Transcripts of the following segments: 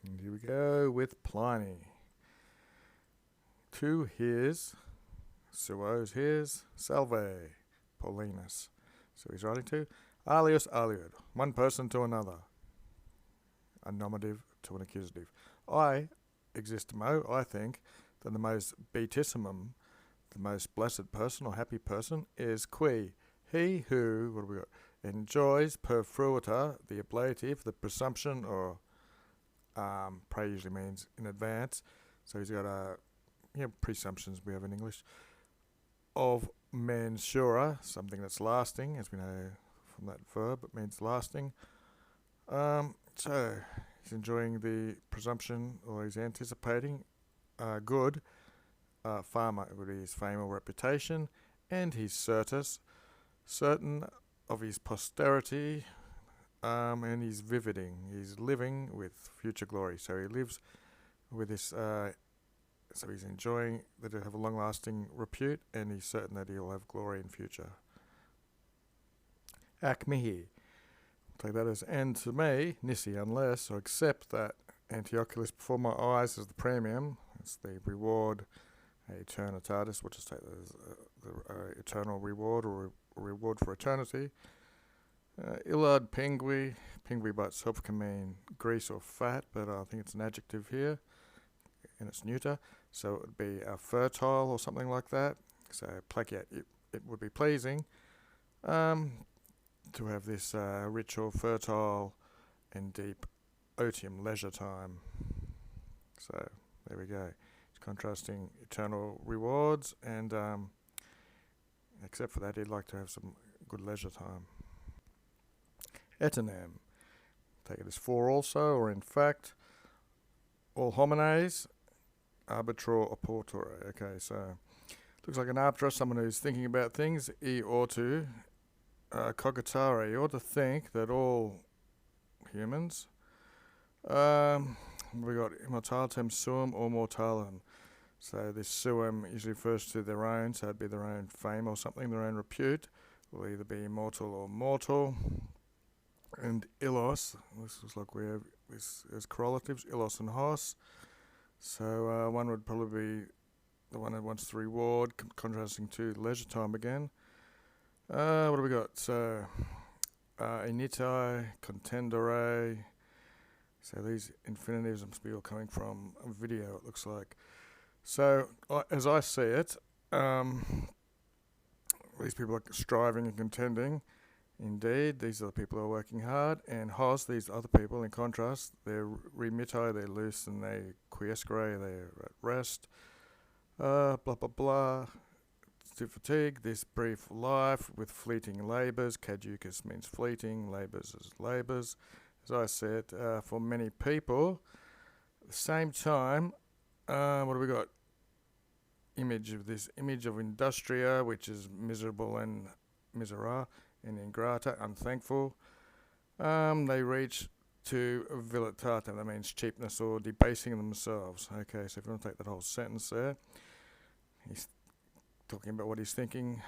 And here we go with Pliny. To his, suos his, salve, Paulinus. So he's writing to alius aliud, one person to another, a nominative to an accusative. I existimo, I think, that the most beatissimum, the most blessed person or happy person, is qui, he who, what have we got, enjoys per fruita, the ablative, the presumption, or pray usually means in advance. So he's got presumptions we have in English, of mensura, something that's lasting, as we know from that verb, it means lasting. So he's enjoying the presumption, or he's anticipating good. Pharma would be his fame or reputation, and he's certain of his posterity, and he's vividing. He's living with future glory. So he lives with this. So he's enjoying that he'll have a long-lasting repute, and he's certain that he'll have glory in future. Ac mihi. Take that as and to me, nisi, unless or except that Antioculus before my eyes is the premium. It's the reward, eternitatis, which is the eternal reward or reward for eternity. Illad pingui by itself can mean grease or fat, but I think it's an adjective here, and it's neuter, so it would be fertile or something like that. So plagiat, it would be pleasing to have this rich or fertile and deep otium leisure time. So there we go. It's contrasting eternal rewards, and except for that, he'd like to have some good leisure time. Etenem. Take it as for also, or in fact. All homines, arbitro oportore. Okay, so looks like an arbiter, someone who's thinking about things. E ortu, cogitare. You ought to think that all humans, we got immortalitem suum or mortalem. So this suum usually refers to their own, so it'd be their own fame or something, their own repute, will either be immortal or mortal. And illos, this looks like we have this as correlatives, illos and hos. So one would probably be the one that wants the reward, contrasting to leisure time again. What do we got? So initai, contendere. So these infinitives must be all coming from a video, it looks like. So as I see it, these people are striving and contending. Indeed, these are the people who are working hard, and hos, these other people, in contrast, they're remitai, they're loose, and they quiescere, they're at rest, blah blah blah, to fatigue, this brief life with fleeting labours, caducus means fleeting, labours is labours, as I said, for many people. At the same time, what do we got? Image of industria, which is miserable and misera, and ingrata, unthankful. They reach to vilitatem, that means cheapness or debasing themselves. Okay, so if you want to take that whole sentence there, he's talking about what he's thinking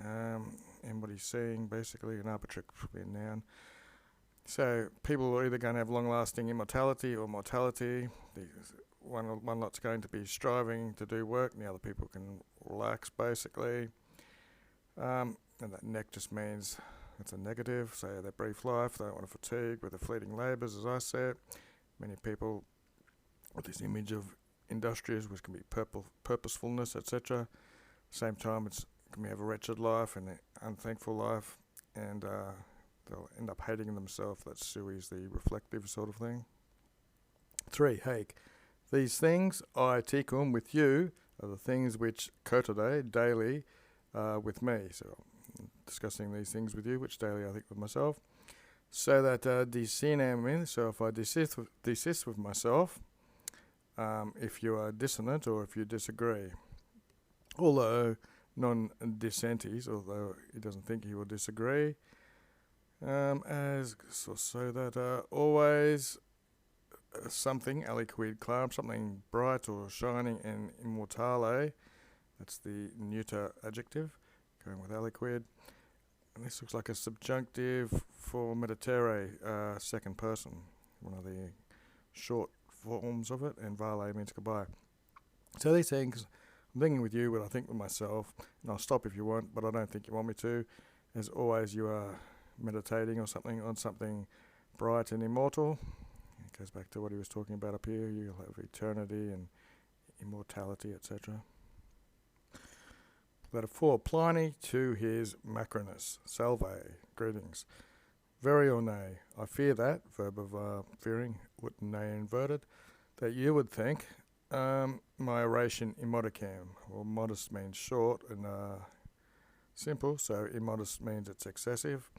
and what he's seeing, basically. An arbitrary would be a noun. So people are either going to have long-lasting immortality or mortality. One lot's going to be striving to do work, and the other people can relax, basically. And that neck just means it's a negative, so their brief life, they don't want to fatigue with the fleeting labours, as I said. Many people with this image of industrious, which can be purposefulness, etc. Same time, it can have a wretched life and an unthankful life, and they'll end up hating themselves. That sui is the reflective sort of thing. 3. Hake. These things I ticum with you are the things which cotode daily with me. So I'm discussing these things with you, which daily I think with myself. So that dissinem, so if I desist with myself, if you are dissonant or if you disagree. Although non-dissentis, although he doesn't think he will disagree, so that always something, aliquid clarum, something bright or shining, and immortale, that's the neuter adjective, going with aliquid. And this looks like a subjunctive for meditere, second person, one of the short forms of it, and vale means goodbye. So these things, I'm thinking with you what I think with myself, and I'll stop if you want, but I don't think you want me to. As always, you are meditating or something on something bright and immortal. It goes back to what he was talking about up here. You'll have eternity and immortality, etc. Letter 4. Pliny to his Macrinus. Salve. Greetings. Very or nay. I fear that, verb of fearing, with nay inverted, that you would think my oration immodicam. Well, modest means short and simple, so immodest means it's excessive.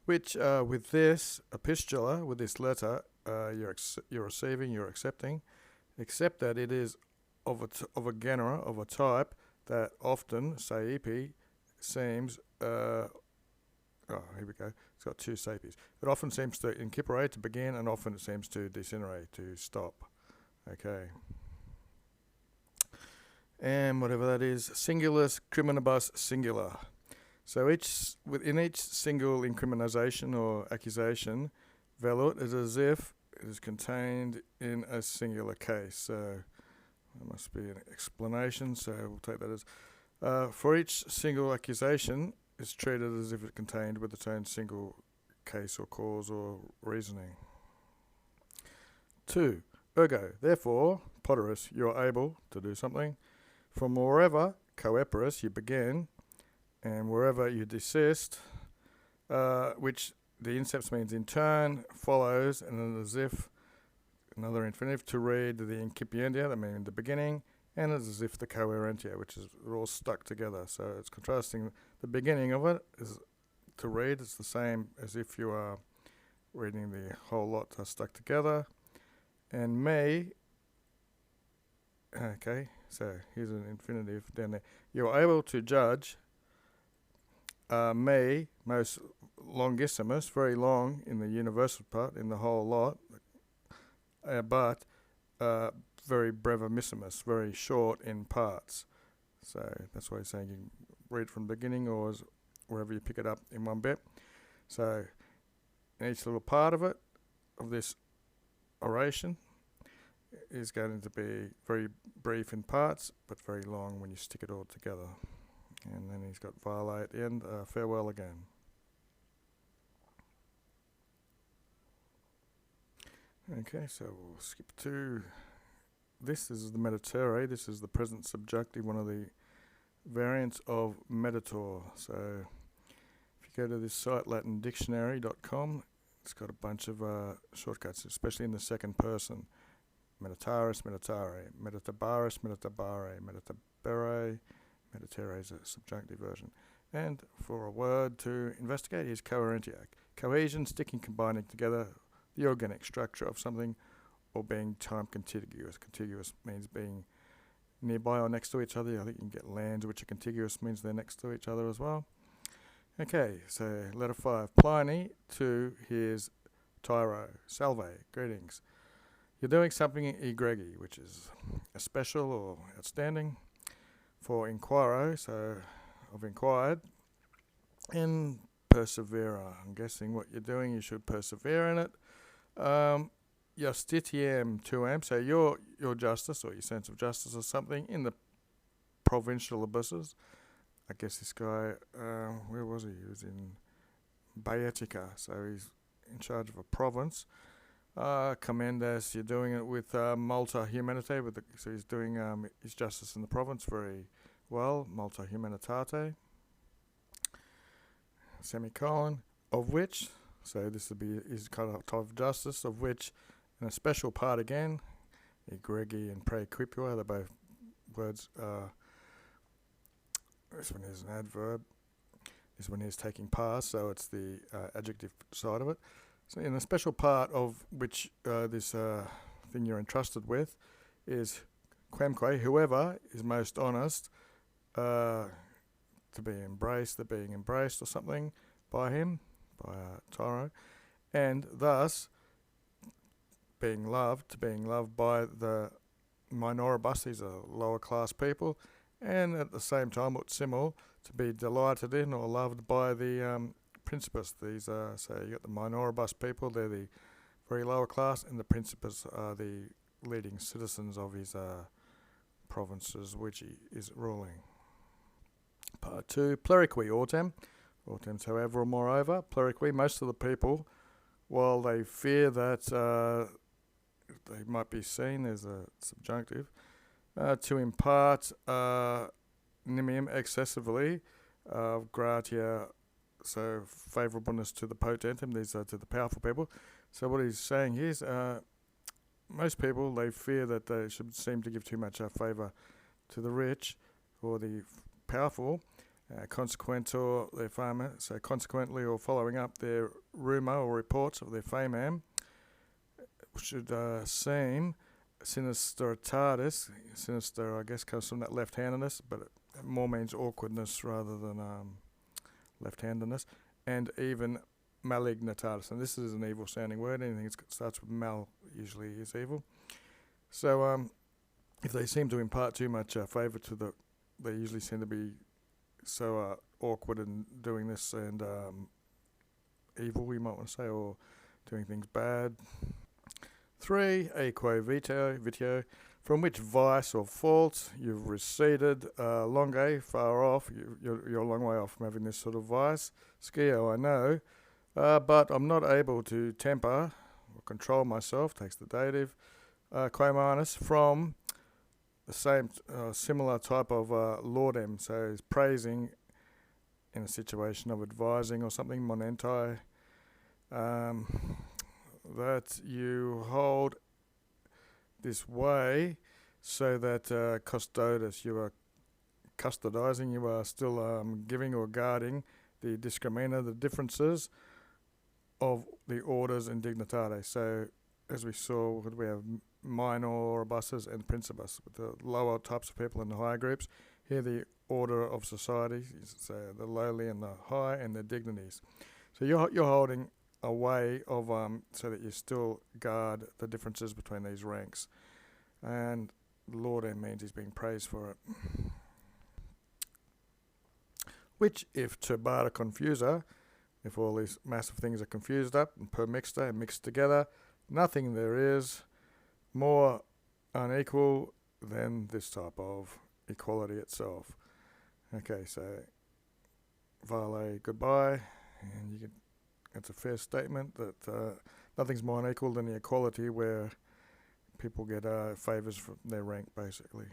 Which with this epistula, with this letter, you're receiving, you're accepting, except that it is of a genera, of a type that often, saipi, seems, here we go, it's got two sapis. It often seems to incyperate, to begin, and often it seems to decenerate, to stop. Okay. And whatever that is, singulus criminibus singular. So within each single incrimination or accusation, velut is as if it is contained in a singular case. So there must be an explanation, so we'll take that as for each single accusation is treated as if it contained with its own single case or cause or reasoning. 2. Ergo, therefore, poterus, you are able to do something. From wherever, coeperus, you begin, and wherever you desist, which the inceps means in turn, follows, and then as if, another infinitive, to read the incipientia, that means the beginning, and as if the coherentia, which is all stuck together. So it's contrasting the beginning of it is to read, it's the same as if you are reading the whole lot stuck together. And me, okay, so here's an infinitive down there. You are able to judge me, most longissimus, very long in the universal part, in the whole lot, but very brevimissimus, very short in parts. So that's why he's saying you can read from the beginning or wherever you pick it up in one bit. So in each little part of it, of this oration, is going to be very brief in parts, but very long when you stick it all together. And then he's got vale at the end, farewell again. Okay, so we'll skip to this. This is the meditere. This is the present subjunctive, one of the variants of meditor. So if you go to this site, latindictionary.com, it's got a bunch of shortcuts, especially in the second person. Meditaris, meditare, meditabaris, meditabare, meditabere. Meditere is a subjunctive version. And for a word to investigate is coherentiac. Cohesion, sticking, combining together, the organic structure of something, or being time contiguous. Contiguous means being nearby or next to each other. I think you can get lands which are contiguous, means they're next to each other as well. Okay, so letter 5. Pliny to his tyro. Salve, greetings. You're doing something egregi, which is a special or outstanding. For inquiro, so I've inquired, and persevera. I'm guessing what you're doing, you should persevere in it. Justitiam tuam, so your justice or your sense of justice or something in the provincial abysses. I guess this guy, where was he? He was in Baetica, so he's in charge of a province. Commendas, you're doing it with multa humanite, so he's doing his justice in the province very well, multa humanitate, semicolon, of which, so this would be his kind of type of justice, of which, in a special part again, egregi and praequipua, they're both words, this one is an adverb, this one is taking part, so it's the adjective side of it. So in a special part of which this thing you're entrusted with is quemque, whoever is most honest, to be embraced, they're being embraced or something by him, by Tyro, and thus being loved by the minoribus, these are lower class people, and at the same time, what's similar, to be delighted in or loved by the principus. These are, so you got the minoribus people, they're the very lower class, and the principus are the leading citizens of his provinces which he is ruling. Part 2, pleriqui autem. Autems, however, or moreover, pleriqui, most of the people, while they fear that they might be seen as a subjunctive, to impart nimium excessively gratia, so favourableness to the potentum, these are to the powerful people. So what he's saying here is most people, they fear that they should seem to give too much favour to the rich or the powerful, consequentor their fama, so consequently or following up their rumour or reports of their famam, should seem sinisteritatis. Sinister, I guess, comes from that left-handedness, but it more means awkwardness rather than left-handedness, and even malignitatis. And this is an evil-sounding word. Anything that starts with mal usually is evil. So if they seem to impart too much favour to the, they usually seem to be so awkward in doing this and evil, we might want to say, or doing things bad. 3, aequo vitio, from which vice or fault you've receded longe, far off, you're a long way off from having this sort of vice. Scio, I know, but I'm not able to temper or control myself, takes the dative, quo minus, from the same similar type of laudem, so is praising in a situation of advising or something, monentai, that you hold this way, so that custodes, you are custodizing, you are still giving or guarding the discrimina, the differences of the orders and dignitates. So as we saw, we have minor buses and principus, with the lower types of people and the higher groups. Here the order of society, so the lowly and the high, and the dignities. So you're holding a way of so that you still guard the differences between these ranks, and laudem means he's being praised for it. Which, if turbata confusa, if all these massive things are confused up and permixta and mixed together, nothing there is more unequal than this type of equality itself. Okay, so vale, goodbye, and you can. It's a fair statement that nothing's more unequal than the equality where people get favours from their rank, basically.